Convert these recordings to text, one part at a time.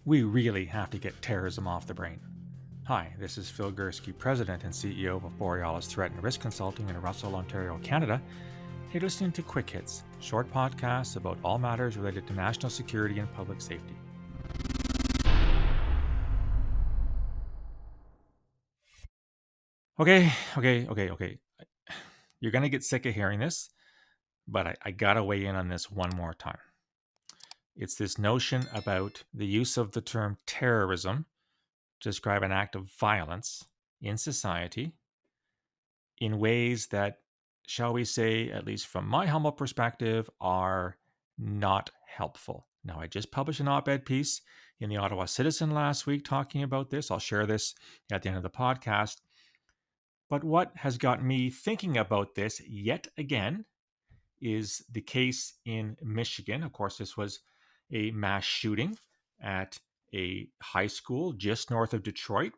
We really have to get terrorism off the brain. Hi, this is Phil Gurski, President and CEO of Borealis Threat and Risk Consulting in Russell, Ontario, Canada. You're listening to Quick Hits, short podcasts about all matters related to national security and public safety. Okay. You're going to get sick of hearing this, but I got to weigh in on this one more time. It's this notion about the use of the term terrorism to describe an act of violence in society in ways that, shall we say, at least from my humble perspective, are not helpful. Now, I just published an op ed piece in the Ottawa Citizen last week talking about this. I'll share this at the end of the podcast. But what has got me thinking about this yet again is the case in Michigan. Of course, this was a mass shooting at a high school just north of Detroit,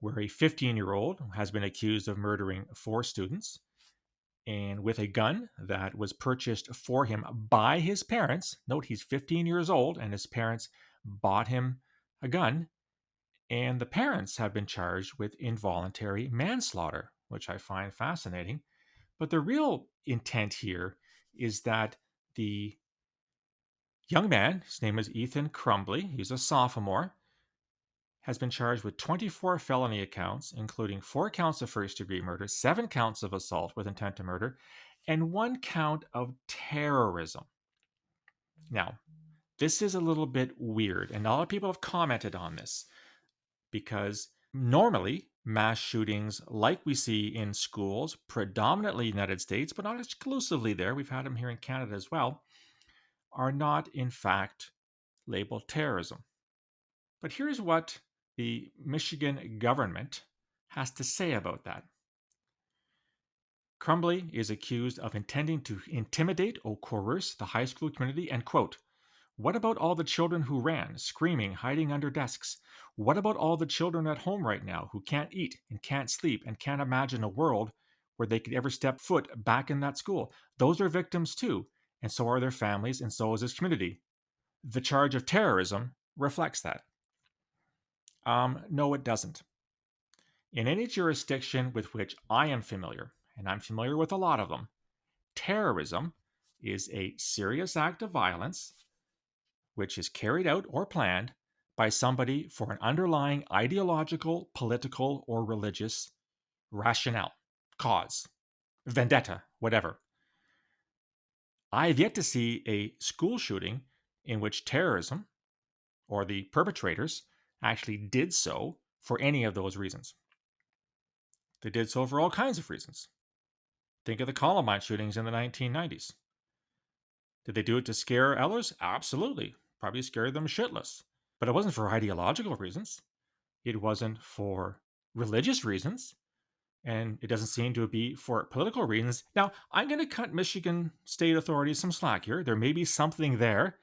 where a 15-year-old has been accused of murdering 4 students and with a gun that was purchased for him by his parents. Note, he's 15 years old and his parents bought him a gun, and the parents have been charged with involuntary manslaughter, which I find fascinating. But the real intent here is that the young man, his name is Ethan Crumbley, he's a sophomore, has been charged with 24 felony accounts, including 4 counts of first-degree murder, 7 counts of assault with intent to murder, and 1 count of terrorism. Now, this is a little bit weird, and a lot of people have commented on this because normally mass shootings like we see in schools, predominantly United States, but not exclusively there, we've had them here in Canada as well, are not in fact labeled terrorism. But here's what the Michigan government has to say about that. Crumbley is accused of intending to intimidate or coerce the high school community and, quote, "What about all the children who ran, screaming, hiding under desks? What about all the children at home right now who can't eat and can't sleep and can't imagine a world where they could ever step foot back in that school? Those are victims too, and so are their families, and so is this community. The charge of terrorism reflects that." No, it doesn't. In any jurisdiction with which I am familiar, and I'm familiar with a lot of them, terrorism is a serious act of violence which is carried out or planned by somebody for an underlying ideological, political, or religious rationale, cause, vendetta, whatever. I have yet to see a school shooting in which terrorism or the perpetrators actually did so for any of those reasons. They did so for all kinds of reasons. Think of the Columbine shootings in the 1990s. Did they do it to scare others? Absolutely. Probably scare them shitless. But it wasn't for ideological reasons. It wasn't for religious reasons. And it doesn't seem to be for political reasons. Now, I'm going to cut Michigan state authorities some slack here. There may be something there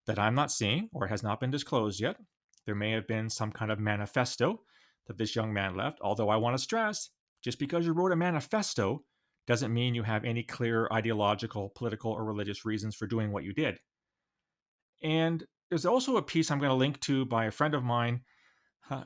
that I'm not seeing or has not been disclosed yet. There may have been some kind of manifesto that this young man left, although I want to stress, just because you wrote a manifesto doesn't mean you have any clear ideological, political, or religious reasons for doing what you did. And there's also a piece I'm going to link to by a friend of mine,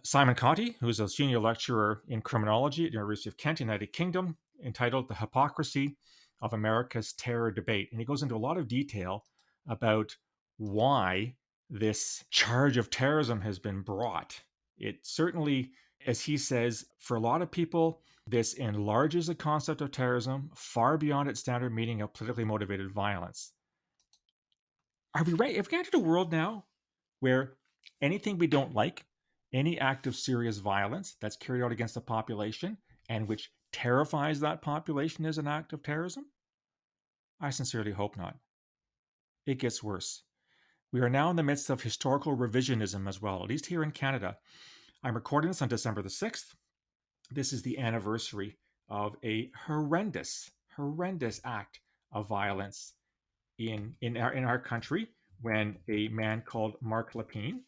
Simon Conti, who's a senior lecturer in criminology at the University of Kent, United Kingdom, entitled The Hypocrisy of America's Terror Debate. And he goes into a lot of detail about why this charge of terrorism has been brought. It certainly, as he says, for a lot of people, this enlarges the concept of terrorism far beyond its standard meaning of politically motivated violence. Are we ready? Have we entered a world now where anything we don't like, any act of serious violence that's carried out against a population and which terrifies that population is an act of terrorism? I sincerely hope not. It gets worse. We are now in the midst of historical revisionism as well, at least here in Canada. I'm recording this on December the 6th. This is the anniversary of a horrendous act of violence in our country when a man called Marc Lépine,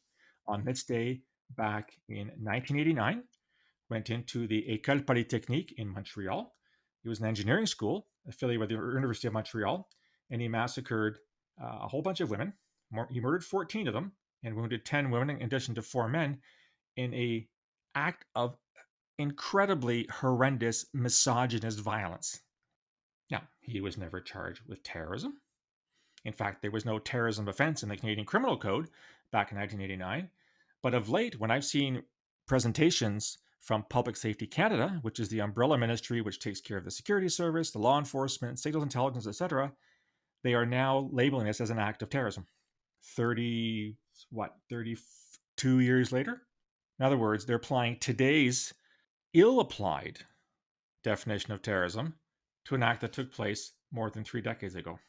on this day back in 1989, went into the École Polytechnique in Montreal. It was an engineering school affiliated with the University of Montreal, and he massacred a whole bunch of women. He murdered 14 of them, and wounded 10 women in addition to 4 men in a act of incredibly horrendous misogynist violence. Now, he was never charged with terrorism. In fact, there was no terrorism offense in the Canadian Criminal Code back in 1989. But of late, when I've seen presentations from Public Safety Canada, which is the umbrella ministry which takes care of the security service, the law enforcement, signals intelligence, etc., they are now labeling this as an act of terrorism. 32 years later? In other words, they're applying today's ill-applied definition of terrorism to an act that took place more than 3 decades ago.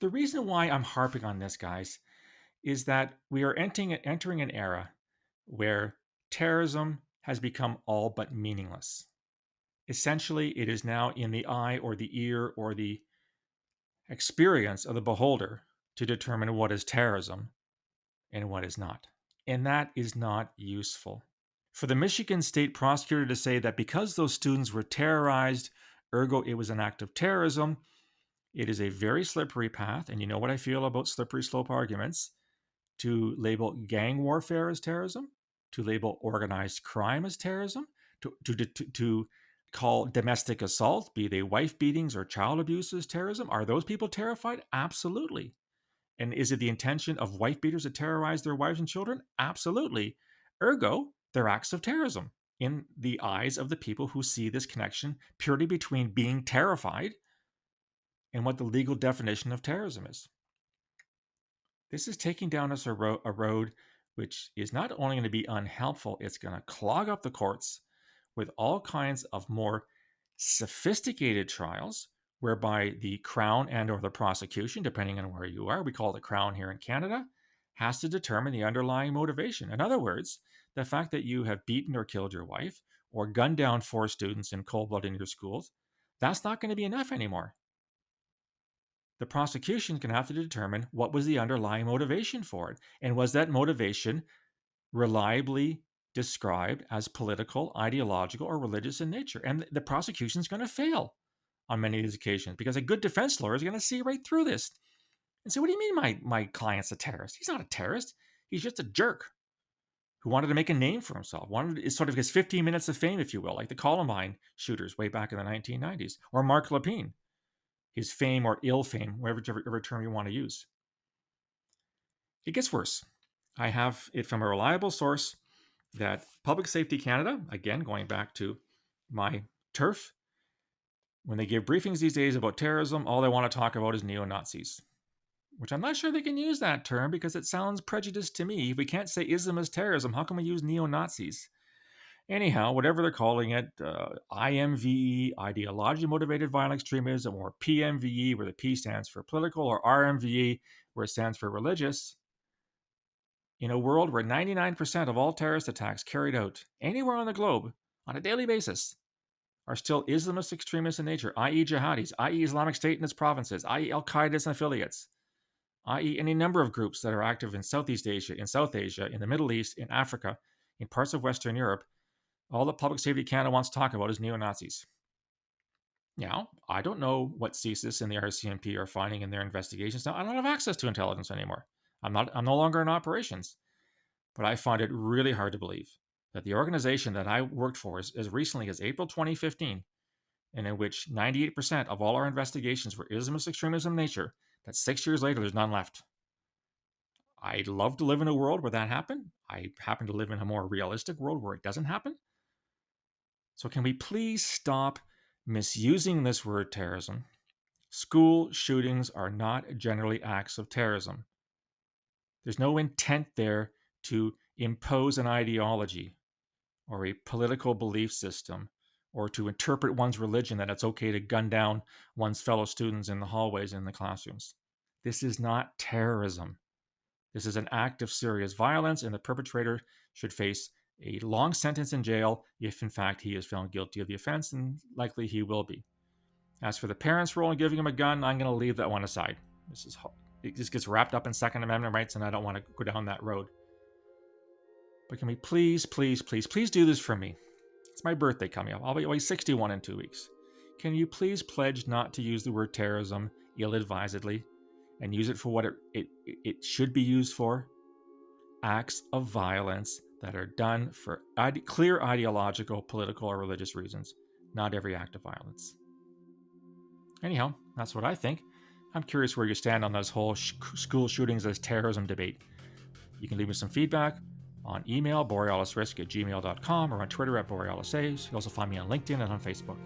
The reason why I'm harping on this, guys, is that we are entering an era where terrorism has become all but meaningless. Essentially, it is now in the eye or the ear or the experience of the beholder to determine what is terrorism and what is not. And that is not useful. For the Michigan state prosecutor to say that because those students were terrorized, ergo it was an act of terrorism, it is a very slippery path. And you know what I feel about slippery slope arguments. To label gang warfare as terrorism, to label organized crime as terrorism, to call domestic assault, be they wife beatings or child abuse, as terrorism. Are those people terrified? Absolutely. And is it the intention of wife beaters to terrorize their wives and children? Absolutely. Ergo, they're acts of terrorism in the eyes of the people who see this connection purely between being terrified and what the legal definition of terrorism is. This is taking down us a road which is not only going to be unhelpful, it's going to clog up the courts with all kinds of more sophisticated trials whereby the Crown and or the prosecution, depending on where you are, we call it the Crown here in Canada, has to determine the underlying motivation. In other words, the fact that you have beaten or killed your wife or gunned down 4 students in cold blood in your schools, that's not going to be enough anymore. The prosecution can have to determine what was the underlying motivation for it. And was that motivation reliably described as political, ideological, or religious in nature? And the prosecution is going to fail on many of these occasions because a good defense lawyer is going to see right through this and say, what do you mean my client's a terrorist? He's not a terrorist. He's just a jerk who wanted to make a name for himself, wanted sort of his 15 minutes of fame, if you will, like the Columbine shooters way back in the 1990s, or Mark Lepine. His fame or ill fame, whatever term you want to use. It gets worse. I have it from a reliable source that Public Safety Canada, again, going back to my turf, when they give briefings these days about terrorism, all they want to talk about is neo-Nazis, which I'm not sure they can use that term because it sounds prejudiced to me. If we can't say Islamist terrorism, how can we use neo-Nazis? Anyhow, whatever they're calling it, IMVE, ideology-motivated violent extremism, or PMVE, where the P stands for political, or RMVE, where it stands for religious, in a world where 99% of all terrorist attacks carried out anywhere on the globe on a daily basis are still Islamist extremists in nature, i.e. jihadis, i.e. Islamic State and its provinces, i.e. Al-Qaeda and affiliates, i.e. any number of groups that are active in Southeast Asia, in South Asia, in the Middle East, in Africa, in parts of Western Europe. All that Public Safety Canada wants to talk about is neo-Nazis. Now, I don't know what CSIS and the RCMP are finding in their investigations. Now, I don't have access to intelligence anymore. I'm no longer in operations. But I find it really hard to believe that the organization that I worked for as recently as April 2015, and in which 98% of all our investigations were Islamist extremism in nature, that 6 years later there's none left. I'd love to live in a world where that happened. I happen to live in a more realistic world where it doesn't happen. So can we please stop misusing this word terrorism? School shootings are not generally acts of terrorism. There's no intent there to impose an ideology or a political belief system or to interpret one's religion that it's okay to gun down one's fellow students in the hallways and in the classrooms. This is not terrorism. This is an act of serious violence, and the perpetrator should face a long sentence in jail if, in fact, he is found guilty of the offense, and likely he will be. As for the parents' role in giving him a gun, I'm going to leave that one aside. It just gets wrapped up in Second Amendment rights, and I don't want to go down that road. But can we please do this for me? It's my birthday coming up. I'll be 61 in 2 weeks. Can you please pledge not to use the word terrorism ill-advisedly and use it for what it should be used for? acts of violence that are done for clear ideological, political, or religious reasons. Not every act of violence. Anyhow, that's what I think. I'm curious where you stand on this whole school shootings as terrorism debate. You can leave me some feedback on email, borealisrisk@gmail.com, or on Twitter @borealisaves. You can also find me on LinkedIn and on Facebook.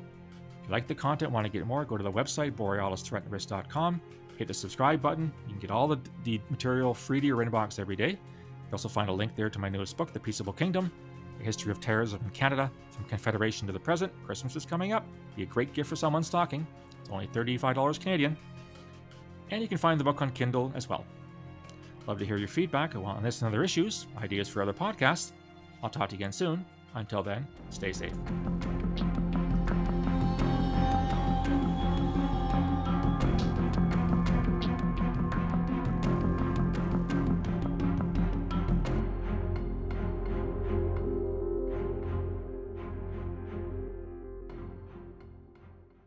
If you like the content, want to get more, go to the website, borealisthreatandrisk.com. Hit the subscribe button. You can get all the material free to your inbox every day. You can also find a link there to my newest book, The Peaceable Kingdom, A History of Terrorism in Canada, from Confederation to the Present. Christmas is coming up. Be a great gift for someone's stocking. It's only $35 Canadian. And you can find the book on Kindle as well. Love to hear your feedback on this and other issues, ideas for other podcasts. I'll talk to you again soon. Until then, stay safe.